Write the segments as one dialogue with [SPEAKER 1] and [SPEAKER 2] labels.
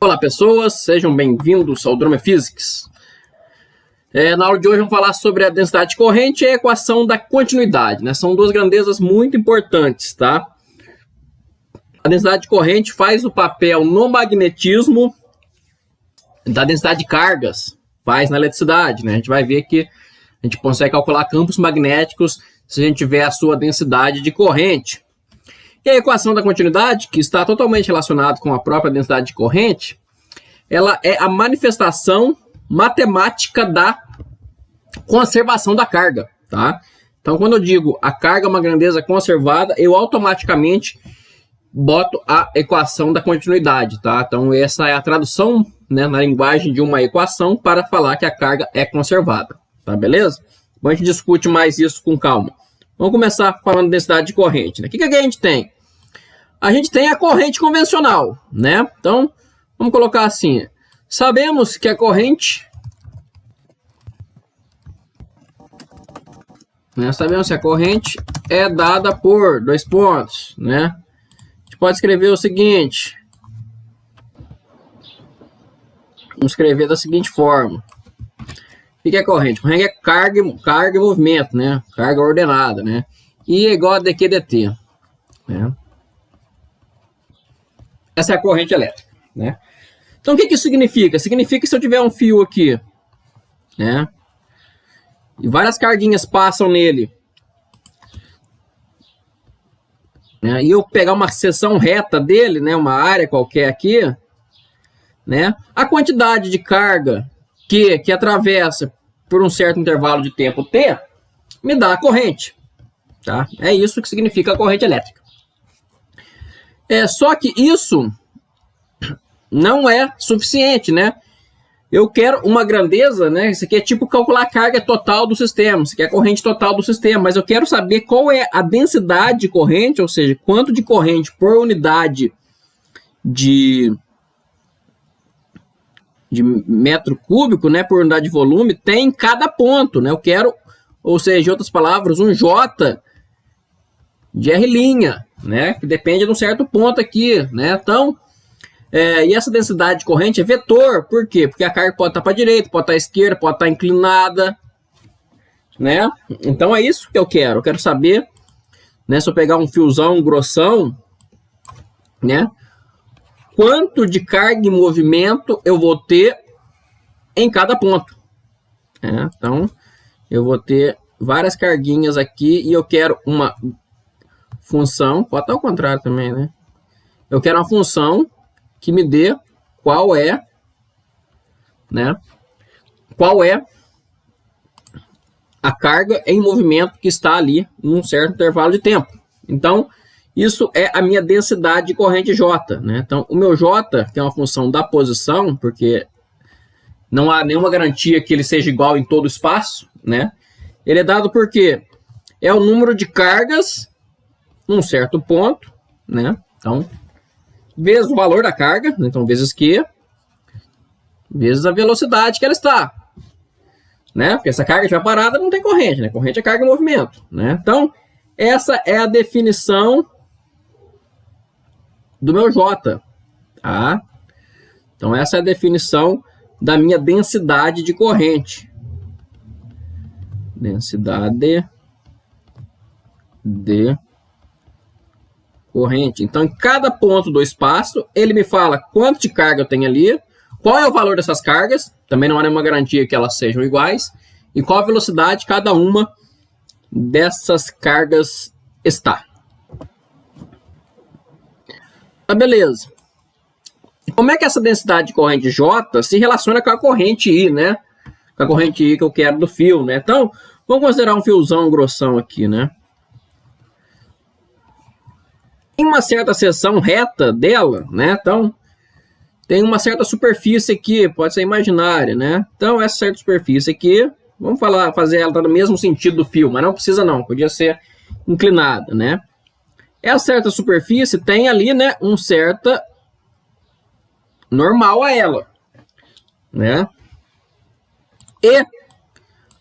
[SPEAKER 1] Olá pessoas, sejam bem-vindos ao Drama Physics. Na aula de hoje vamos falar sobre a densidade de corrente e a equação da continuidade, né? São duas grandezas muito importantes, tá? A densidade de corrente faz o papel no magnetismo da densidade de cargas, faz na eletricidade, né? A gente vai ver que a gente consegue calcular campos magnéticos se a gente tiver a sua densidade de corrente. E a equação da continuidade, que está totalmente relacionada com a própria densidade de corrente, ela é a manifestação matemática da conservação da carga, tá? Então, quando eu digo a carga é uma grandeza conservada, eu automaticamente boto a equação da continuidade, tá? Então, essa é a tradução, né, na linguagem de uma equação para falar que a carga é conservada, tá? Beleza? Bom, a gente discute mais isso com calma. Vamos começar falando de densidade de corrente, né? O que a gente tem? A gente tem a corrente convencional, né? Então, vamos colocar assim. Sabemos que a corrente... Sabemos que a corrente é dada por dois pontos, né? A gente pode escrever o seguinte. Vamos escrever da seguinte forma. O que é corrente? Corrente é carga e movimento, né? Carga ordenada, né? I é igual a dq dt, né? Essa é a corrente elétrica, né? Então, o que isso significa? Significa que se eu tiver um fio aqui, né? E várias carguinhas passam nele, né? E eu pegar uma seção reta dele, né? Uma área qualquer aqui, né? A quantidade de carga que atravessa por um certo intervalo de tempo t, me dá a corrente, tá? É isso que significa a corrente elétrica. Só que isso não é suficiente, né? Eu quero uma grandeza, né? Isso aqui é tipo calcular a carga total do sistema, isso aqui é a corrente total do sistema, mas eu quero saber qual é a densidade de corrente, ou seja, quanto de corrente por unidade de metro cúbico, né, por unidade de volume, tem em cada ponto, né? Eu quero, ou seja, em outras palavras, um J de R', né, que depende de um certo ponto aqui, né? Então, e essa densidade de corrente é vetor, por quê? Porque a carga pode estar para a direita, pode estar à esquerda, pode estar inclinada, né? Então é isso que eu quero saber, né, se eu pegar um fiozão grossão, né, quanto de carga e movimento eu vou ter em cada ponto. Então, eu vou ter várias carguinhas aqui e eu quero uma função, pode estar ao contrário também, né? Eu quero uma função que me dê qual é, né? Qual é a carga em movimento que está ali num certo intervalo de tempo. Então, isso é a minha densidade de corrente J, né? Então, o meu J, que é uma função da posição, porque não há nenhuma garantia que ele seja igual em todo o espaço, né? Ele é dado por quê? É o número de cargas num certo ponto, né? Então, vezes o valor da carga, então vezes Q, vezes a velocidade que ela está, né? Porque essa carga estiver parada não tem corrente, né? Corrente é carga em movimento, né? Então, essa é a definição do meu J, tá? Então, essa é a definição da minha densidade de corrente. Densidade de corrente. Então, em cada ponto do espaço, ele me fala quanto de carga eu tenho ali, qual é o valor dessas cargas, também não há nenhuma garantia que elas sejam iguais, e qual a velocidade cada uma dessas cargas está. Tá, beleza. Como é que essa densidade de corrente J se relaciona com a corrente I, né? Com a corrente I que eu quero do fio, né? Então, vamos considerar um fiozão grossão aqui, né? Em uma certa seção reta dela, né? Então, tem uma certa superfície aqui, pode ser imaginária, né? Então, essa certa superfície aqui, vamos fazer ela no mesmo sentido do fio, mas não precisa não, podia ser inclinada, né? Essa certa superfície tem ali, né, um certa normal a ela, né? E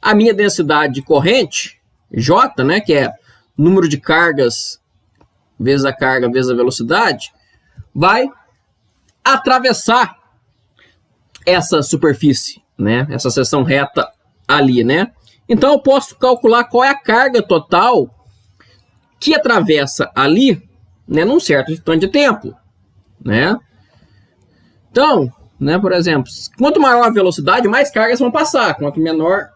[SPEAKER 1] a minha densidade de corrente, J, né, que é número de cargas vezes a carga vezes a velocidade, vai atravessar essa superfície, né? Essa seção reta ali, né? Então eu posso calcular qual é a carga total que atravessa ali, né, num certo instante de tempo, né? Então, né, por exemplo, quanto maior a velocidade, mais cargas vão passar, quanto menor,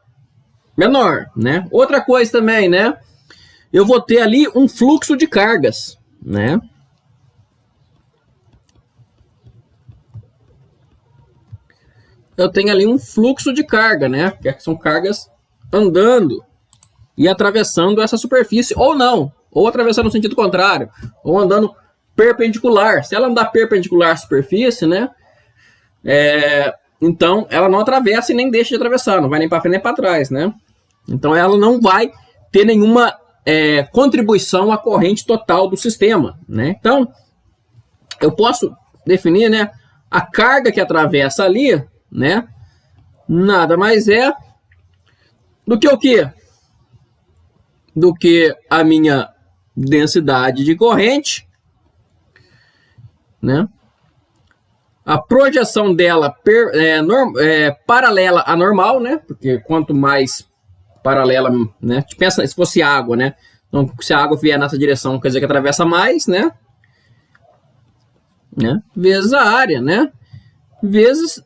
[SPEAKER 1] né? Outra coisa também, né? Eu vou ter ali um fluxo de cargas, né? Eu tenho ali um fluxo de carga, né? Que são cargas andando e atravessando essa superfície, ou não, ou atravessando no sentido contrário, ou andando perpendicular. Se ela andar perpendicular à superfície, né? Então ela não atravessa e nem deixa de atravessar, não vai nem para frente nem para trás, né? Então ela não vai ter nenhuma contribuição à corrente total do sistema, né? Então eu posso definir, né, a carga que atravessa ali, né? Nada mais é do que o quê? Do que a minha densidade de corrente, né? A projeção dela paralela à normal, né? Porque quanto mais paralela, né? Pensa se fosse água, né? Então, se a água vier nessa direção, quer dizer que atravessa mais, né? Vezes a área, né? Vezes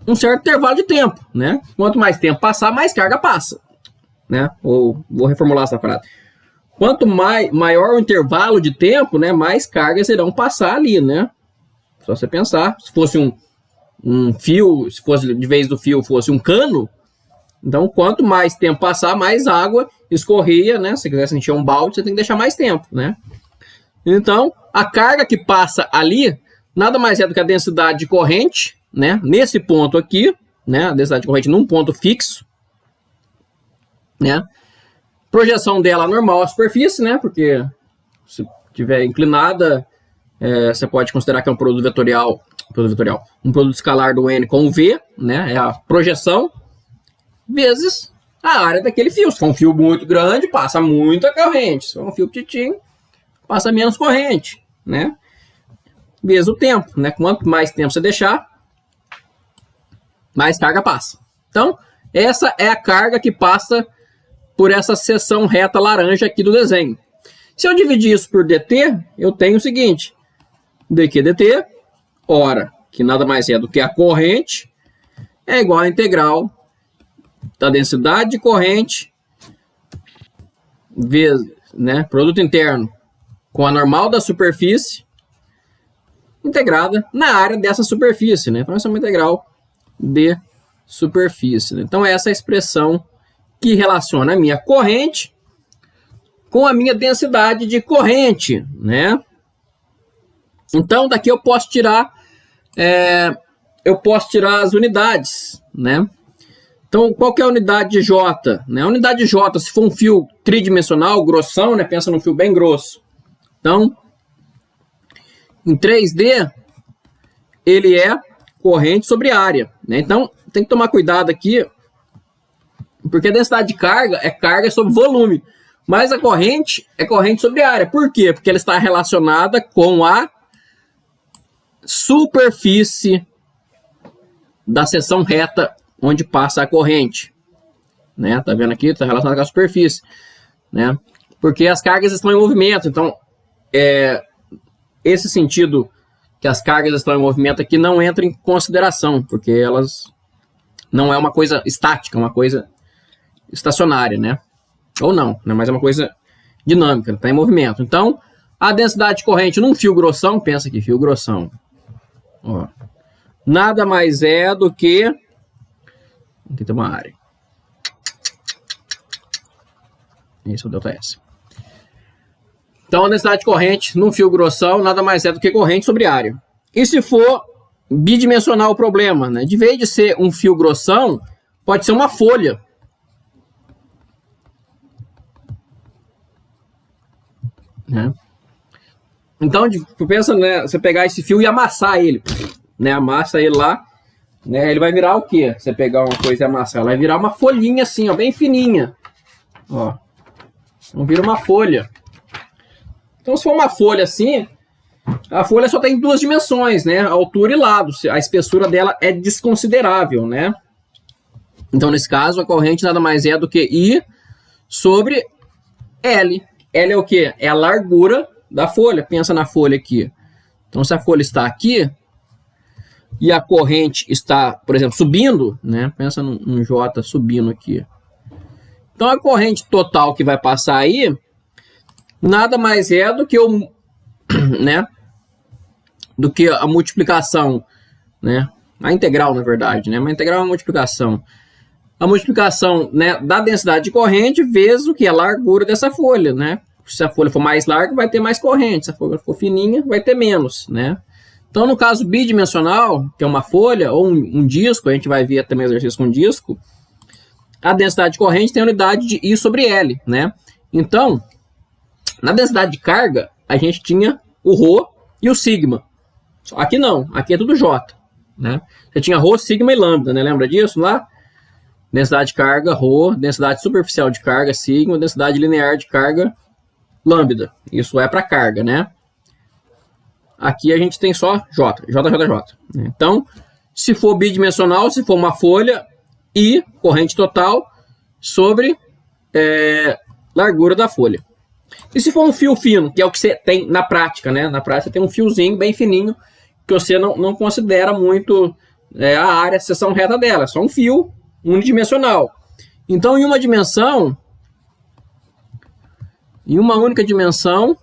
[SPEAKER 1] um certo intervalo de tempo, né? Quanto mais tempo passar, mais carga passa, né? Ou vou reformular essa frase. Quanto maior o intervalo de tempo, né? Mais cargas irão passar ali, né? Só você pensar, se fosse um fio, se fosse de vez do fio fosse um cano, então quanto mais tempo passar, mais água escorria, né? Se você quiser encher um balde, você tem que deixar mais tempo, né? Então, a carga que passa ali, nada mais é do que a densidade de corrente, né? Nesse ponto aqui, né? A densidade de corrente num ponto fixo, né? Projeção dela normal à superfície, né? Porque se estiver inclinada, você pode considerar que é um produto vetorial, um produto escalar do N com o V, né? É a projeção, vezes a área daquele fio. Se for um fio muito grande, passa muita corrente. Se for um fio petitinho, passa menos corrente, né? Vezes o tempo, né? Quanto mais tempo você deixar, mais carga passa. Então, essa é a carga que passa por essa seção reta laranja aqui do desenho. Se eu dividir isso por dt, eu tenho o seguinte: dq dt, ora, que nada mais é do que a corrente, é igual à integral da densidade de corrente vezes, né, produto interno com a normal da superfície integrada na área dessa superfície, né? Então essa é uma integral de superfície, né? Então essa é a expressão que relaciona a minha corrente com a minha densidade de corrente, né? Então daqui eu posso tirar as unidades, né? Então qual que é a unidade de J? Né? A unidade de J, se for um fio tridimensional, grossão, né? Pensa num fio bem grosso. Então, em 3D, ele é corrente sobre área, né? Então tem que tomar cuidado aqui, porque a densidade de carga é carga sobre volume, mas a corrente é corrente sobre área. Por quê? Porque ela está relacionada com a superfície da seção reta onde passa a corrente, né? Tá vendo aqui? Está relacionada com a superfície, né? Porque as cargas estão em movimento. Então, esse sentido que as cargas estão em movimento aqui não entra em consideração, porque elas não é uma coisa estática, é uma coisa estacionária, né? Ou não, né? Mas é uma coisa dinâmica, está em movimento. Então, a densidade de corrente num fio grossão, pensa aqui, fio grossão, ó, nada mais é do que... Aqui tem uma área. Esse é o ΔS. Então, a densidade de corrente num fio grossão nada mais é do que corrente sobre área. E se for bidimensional o problema, né? De vez de ser um fio grossão, pode ser uma folha. Né? Então, pensa, né, você pegar esse fio e amassar ele, né? Amassa ele lá, né? Ele vai virar o quê? Você pegar uma coisa e amassar, ela vai virar uma folhinha assim, ó, bem fininha. Ó, então vira uma folha. Então, se for uma folha assim, a folha só tem duas dimensões, né? Altura e lado. A espessura dela é desconsiderável, né? Então, nesse caso, a corrente nada mais é do que I sobre L. L é o quê? É a largura da folha. Pensa na folha aqui. Então, se a folha está aqui e a corrente está, por exemplo, subindo, né? Pensa num J subindo aqui. Então, a corrente total que vai passar aí nada mais é do que né? Do que a multiplicação, né? A integral, na verdade, né? Uma integral é uma multiplicação. A multiplicação, né, da densidade de corrente vezes o que? A largura dessa folha, né? Se a folha for mais larga, vai ter mais corrente. Se a folha for fininha, vai ter menos, né? Então, no caso bidimensional, que é uma folha ou um disco, a gente vai ver também exercício com disco, a densidade de corrente tem a unidade de I sobre L, né? Então, na densidade de carga, a gente tinha o ρ e o sigma. Aqui não, aqui é tudo J, né? Você tinha ρ, sigma e lambda, né? Lembra disso lá? Densidade de carga, ρ, densidade superficial de carga, sigma, densidade linear de carga, lambda. Isso é para carga, né? Aqui a gente tem só J, J. Então, se for bidimensional, se for uma folha, I, corrente total, sobre largura da folha. E se for um fio fino, que é o que você tem na prática, né? Na prática tem um fiozinho bem fininho, que você não considera muito a área, a seção reta dela. É só um fio unidimensional. Então, em uma única dimensão,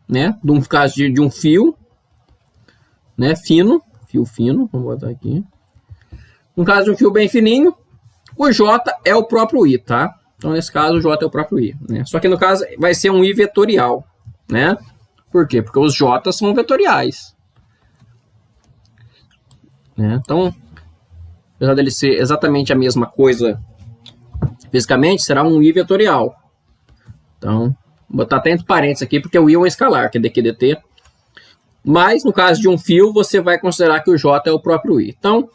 [SPEAKER 1] né? No caso de um fio, né? Fio fino, vamos botar aqui. No caso de um fio bem fininho, o J é o próprio I, tá? Então, nesse caso, o J é o próprio I, né? Só que no caso vai ser um I vetorial, né? Por quê? Porque os J são vetoriais, né? Então, apesar dele ser exatamente a mesma coisa fisicamente, será um I vetorial. Então, vou botar até entre parênteses aqui, porque o I é um escalar, que é dq dt. Mas, no caso de um fio, você vai considerar que o J é o próprio I. Então,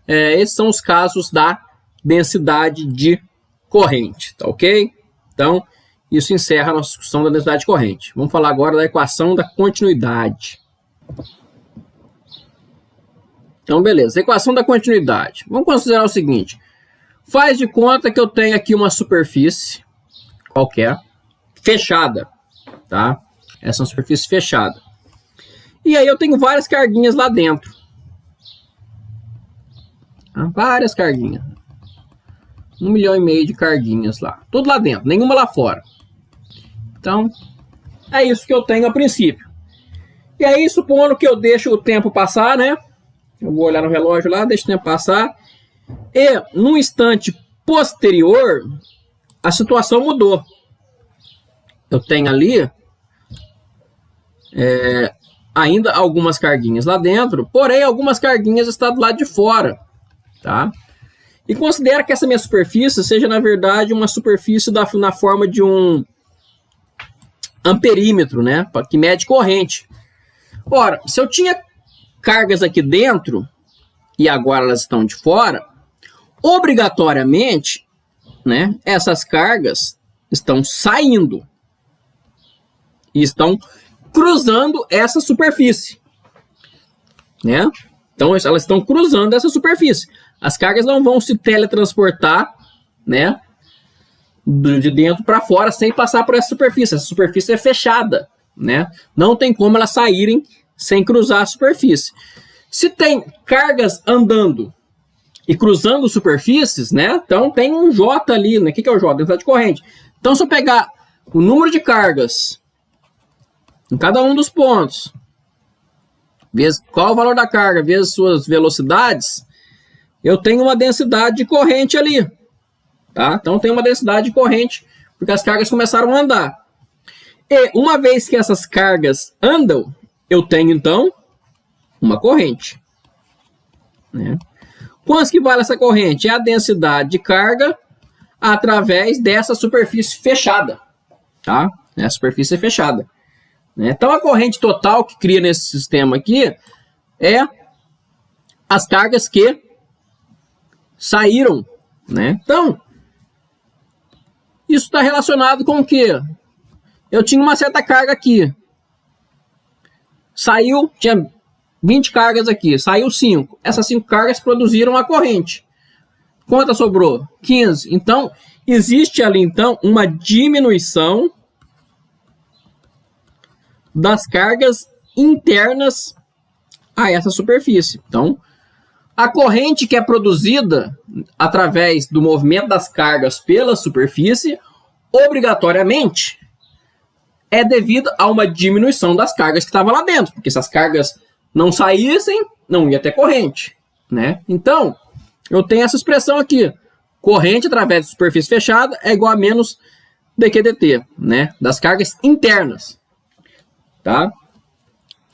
[SPEAKER 1] esses são os casos da densidade de corrente, tá ok? Então, isso encerra a nossa discussão da densidade de corrente. Vamos falar agora da equação da continuidade. Então, beleza. Equação da continuidade. Vamos considerar o seguinte. Faz de conta que eu tenho aqui uma superfície qualquer, fechada, tá? Essa é uma superfície fechada. E aí eu tenho várias carguinhas lá dentro. Várias carguinhas. 1,5 milhão de carguinhas lá. Tudo lá dentro, nenhuma lá fora. Então, é isso que eu tenho a princípio. E aí, supondo que eu deixo o tempo passar, né? Eu vou olhar no relógio lá, deixo o tempo passar. E, num instante posterior, a situação mudou. Eu tenho ali ainda algumas carguinhas lá dentro, porém, algumas carguinhas estão do lado de fora, tá? E considera que essa minha superfície seja, na verdade, uma superfície na forma de um amperímetro, né? Que mede corrente. Ora, se eu tinha cargas aqui dentro e agora elas estão de fora, obrigatoriamente, né, essas cargas estão saindo e estão cruzando essa superfície, né? Então, elas estão cruzando essa superfície. As cargas não vão se teletransportar, né, de dentro para fora sem passar por essa superfície. Essa superfície é fechada, né? Não tem como elas saírem sem cruzar a superfície. Se tem cargas andando e cruzando superfícies, né? Então tem um J ali, né? O que é o J? Densidade de corrente. Então, se eu pegar o número de cargas em cada um dos pontos, vezes qual é o valor da carga, vezes suas velocidades, eu tenho uma densidade de corrente ali, tá? Então, tem uma densidade de corrente, porque as cargas começaram a andar. E, uma vez que essas cargas andam, eu tenho, então, uma corrente, né? Quanto que vale essa corrente? É a densidade de carga através dessa superfície fechada, tá? A superfície é fechada. Então, a corrente total que cria nesse sistema aqui é as cargas que saíram, né? Então, isso está relacionado com o quê? Eu tinha uma certa carga aqui. Saiu, tinha 20 cargas aqui, saiu 5. Essas 5 cargas produziram a corrente. Quantas sobrou? 15. Então, existe ali, então, uma diminuição das cargas internas a essa superfície. Então, a corrente que é produzida através do movimento das cargas pela superfície, obrigatoriamente, é devido a uma diminuição das cargas que estavam lá dentro. Porque se as cargas não saíssem, não ia ter corrente, né? Então, eu tenho essa expressão aqui. Corrente através de superfície fechada é igual a menos dQdt, né? Das cargas internas. Tá?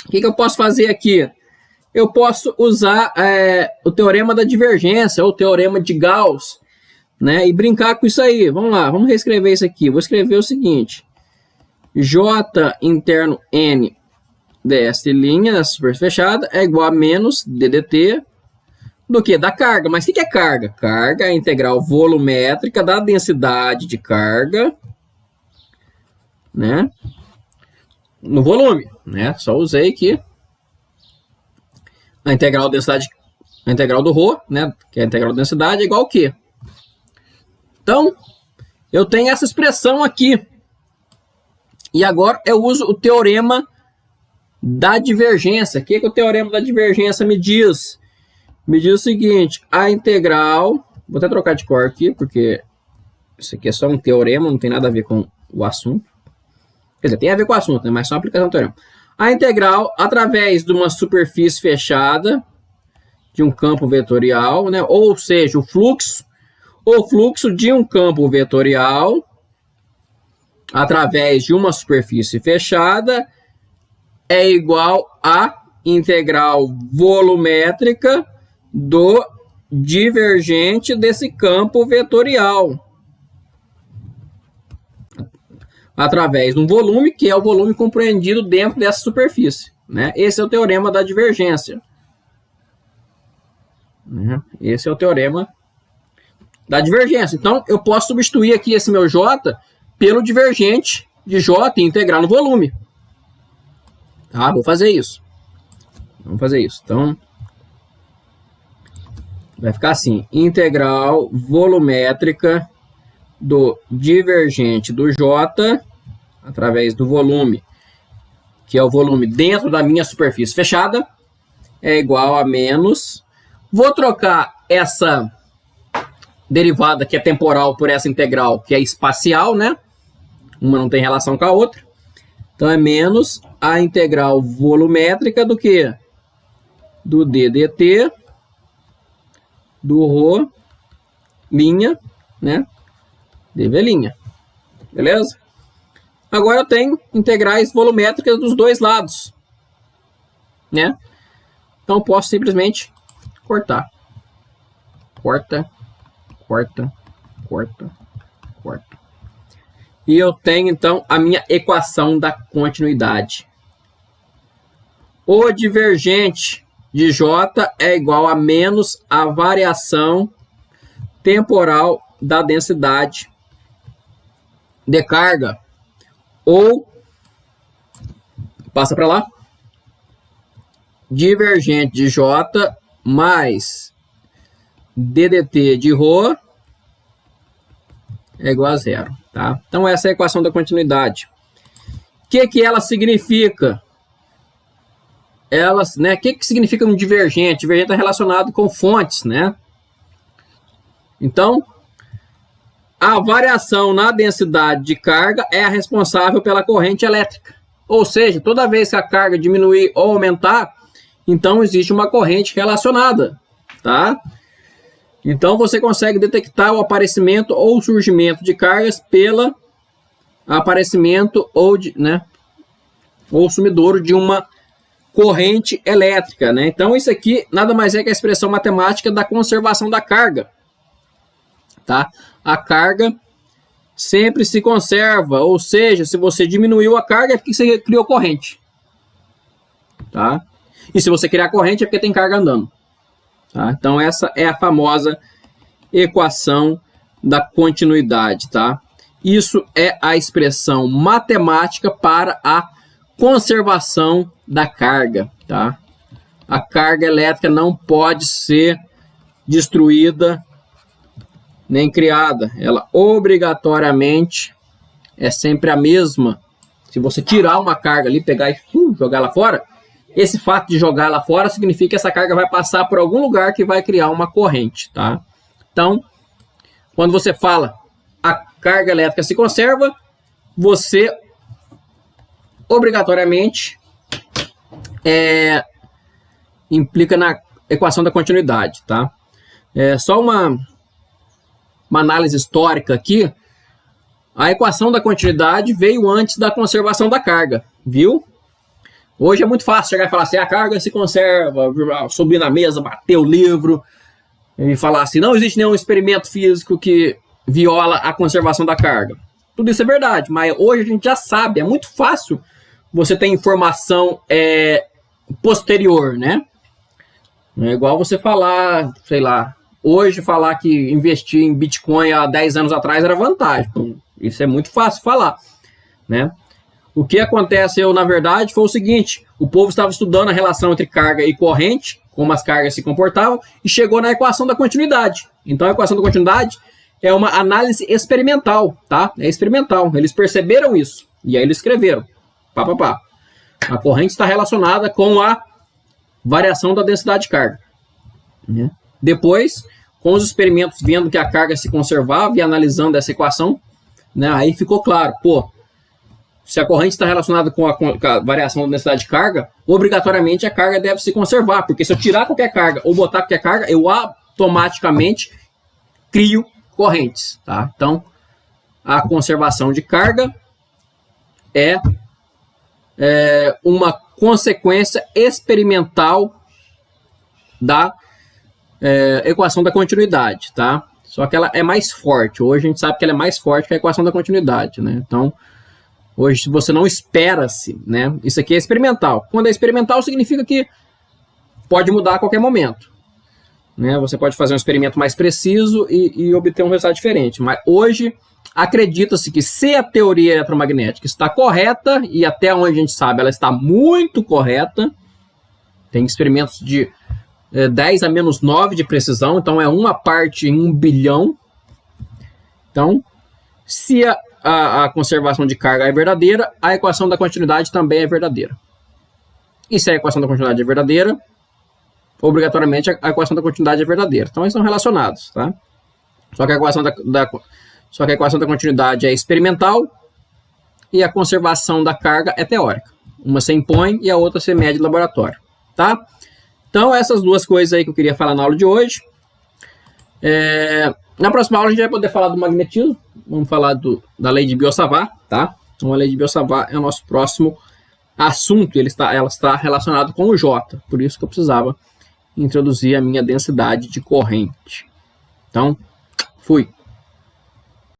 [SPEAKER 1] O que eu posso fazer aqui? Eu posso usar o teorema da divergência, ou o teorema de Gauss, né? E brincar com isso aí. Vamos lá, vamos reescrever isso aqui. Vou escrever o seguinte. J interno N ds linha na superfície fechada é igual a menos ddt do que? Da carga. Mas o que é carga? Carga é a integral volumétrica da densidade de carga, né? No volume, né? Só usei aqui a integral da densidade, a integral do ρ, né? Que é a integral da densidade é igual ao quê? Então, eu tenho essa expressão aqui. E agora eu uso o teorema da divergência. O que o teorema da divergência me diz? Me diz o seguinte, a integral... Vou até trocar de cor aqui, porque isso aqui é só um teorema, não tem nada a ver com o assunto. Quer dizer, tem a ver com o assunto, né? Mas só a aplicação do teorema. A integral através de uma superfície fechada, de um campo vetorial, né? Ou seja, o fluxo de um campo vetorial através de uma superfície fechada é igual à integral volumétrica do divergente desse campo vetorial através de um volume, que é o volume compreendido dentro dessa superfície, né? Esse é o teorema da divergência. Esse é o teorema da divergência. Então, eu posso substituir aqui esse meu J pelo divergente de J e integrar no volume. Tá? Vou fazer isso. Vamos fazer isso. Então, vai ficar assim. Integral volumétrica do divergente do J através do volume, que é o volume dentro da minha superfície fechada, é igual a menos. Vou trocar essa derivada que é temporal por essa integral que é espacial, né? Uma não tem relação com a outra. Então é menos a integral volumétrica do que? Do ddt do ρ linha, né? dv'. Beleza? Agora eu tenho integrais volumétricas dos dois lados, né? Então eu posso simplesmente cortar. Corta, corta, corta, corta. E eu tenho, então, a minha equação da continuidade. O divergente de J é igual a menos a variação temporal da densidade de carga. Ou, passa para lá, divergente de J mais ddt de ρ é igual a zero. Tá? Então, essa é a equação da continuidade. O que ela significa? O que significa um divergente? Divergente é relacionado com fontes, né? Então, a variação na densidade de carga é a responsável pela corrente elétrica. Ou seja, toda vez que a carga diminuir ou aumentar, então existe uma corrente relacionada, tá? Então, você consegue detectar o aparecimento ou surgimento de cargas pelo aparecimento ou sumidouro de uma corrente elétrica, né? Então, isso aqui nada mais é que a expressão matemática da conservação da carga, tá? A carga sempre se conserva, ou seja, se você diminuiu a carga é porque você criou corrente, tá? E se você criar corrente é porque tem carga andando. Tá? Então, essa é a famosa equação da continuidade. Tá? Isso é a expressão matemática para a conservação da carga, tá? A carga elétrica não pode ser destruída nem criada. Ela obrigatoriamente é sempre a mesma. Se você tirar uma carga ali, pegar e jogar ela fora, esse fato de jogar ela fora significa que essa carga vai passar por algum lugar que vai criar uma corrente, tá? Então, quando você fala a carga elétrica se conserva, você obrigatoriamente implica na equação da continuidade, tá? Só uma análise histórica aqui. A equação da continuidade veio antes da conservação da carga, viu? Hoje é muito fácil chegar e falar assim, a carga se conserva, subir na mesa, bater o livro e falar assim, não existe nenhum experimento físico que viola a conservação da carga. Tudo isso é verdade, mas hoje a gente já sabe, é muito fácil você ter informação posterior, né? É igual você falar, sei lá, hoje falar que investir em Bitcoin há 10 anos atrás era vantagem. Então, isso é muito fácil falar, né? O que aconteceu, na verdade, foi o seguinte, o povo estava estudando a relação entre carga e corrente, como as cargas se comportavam, e chegou na equação da continuidade. Então, a equação da continuidade é uma análise experimental, tá? É experimental. Eles perceberam isso, e aí eles escreveram. A corrente está relacionada com a variação da densidade de carga, né? Depois, com os experimentos vendo que a carga se conservava e analisando essa equação, né, aí ficou claro, se a corrente está relacionada com a variação da densidade de carga, obrigatoriamente a carga deve se conservar, porque se eu tirar qualquer carga ou botar qualquer carga, eu automaticamente crio correntes, tá? Então, a conservação de carga é uma consequência experimental da equação da continuidade, tá? Só que ela é mais forte. Hoje a gente sabe que ela é mais forte que a equação da continuidade, né? Então, hoje, se você não espera-se, né? Isso aqui é experimental. Quando é experimental, significa que pode mudar a qualquer momento, né? Você pode fazer um experimento mais preciso e obter um resultado diferente. Mas hoje, acredita-se que se a teoria eletromagnética está correta, e até onde a gente sabe, ela está muito correta, tem experimentos de 10 a menos 9 de precisão, então é uma parte em 1 bilhão. Então, se a conservação de carga é verdadeira, a equação da continuidade também é verdadeira. E se a equação da continuidade é verdadeira, obrigatoriamente a equação da continuidade é verdadeira. Então, eles são relacionados, tá? Só que a equação da continuidade é experimental e a conservação da carga é teórica. Uma você impõe e a outra você mede em laboratório, tá? Então, essas duas coisas aí que eu queria falar na aula de hoje. Na próxima aula a gente vai poder falar do magnetismo. Vamos falar da lei de Biot-Savart, tá? Então, a lei de Biot-Savart é o nosso próximo assunto. Ela está relacionada com o J. Por isso que eu precisava introduzir a minha densidade de corrente. Então, fui.